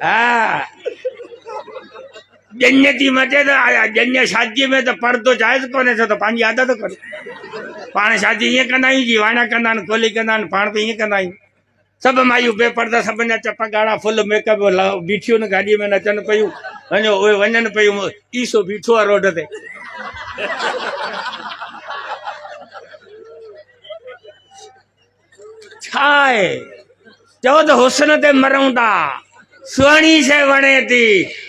हाँ जन्य थी मचे तो जन्य शादी में तो पर्दो जायज़ कोने छो तो पंहिंजी आदत कोने पाण शादी ईअं कंदा आहियूं जी वाणा कंदा आहिनि खोली कंदा आहिनि पाण बि ईअं कंदा आहियूं सभु मायूं बेपर्दा सभिनि जा चप ॻाढ़ा फुल मेकअप बीठियूं न गाॾीअ में नचनि पियूं वञो उहे वञनि पियूं ईसो बीठो आहे रोड ते छा आहे चओ त हुस्न ते मरूं था सुहिणी शइ वणे थी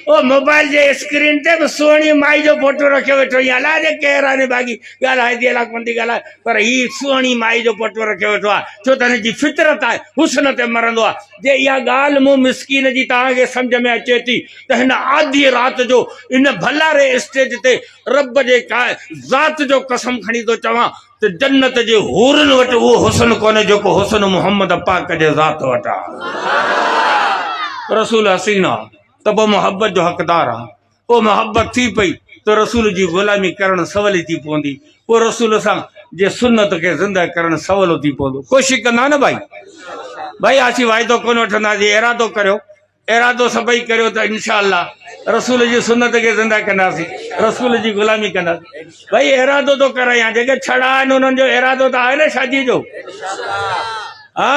ओ मोबाइल जे स्क्रीन ते बि सुहिणी माई जो फोटो रखियो वेठो ई अलाए जे केरु आहे बाक़ी ॻाल्हाए थी अलाए कोन थी ॻाल्हाए पर ही सुहिणी माई जो फोटो रखियो वेठो आहे छो त हिनजी फितरत आहे हुस्न ते मरंदो आहे जे इहा ॻाल्हि मूं मिसकीन जी तव्हांखे सम्झ में अचे थी त हिन आधी राति जो इन भलारे स्टेज ते रब जे ज़ात जो कसम खणी थो चवां त जन्नत जे हूरनि वटि उहो हुस्न कोन्हे जेको हुस्न मुहम्मद पाक जे ज़ात वटि आहे रसूल हसीन आहे त पोइ मोहब्बत जो हक़दार आहे पोइ मोहब्बत थी पई त रसूल जी ग़ुलामी करणु सवली थी पवंदी पोइ रसूल सां जे सुन्नत खे ज़िंदा करणु सवलो थी पवंदो कोशिशि कंदा न भाई असीं वाइदो कोन वठंदासीं इरादो करियो इरादो सभई करियो त इंशाअल्लाह रसूल जी सुन्नत खे ज़िंदा कंदासीं रसूल जी ग़ुलामी कंदासीं भाई इरादो थो करे या जेके छड़ा आहिनि उन्हनि जो इरादो त आहे न शादीअ जो हा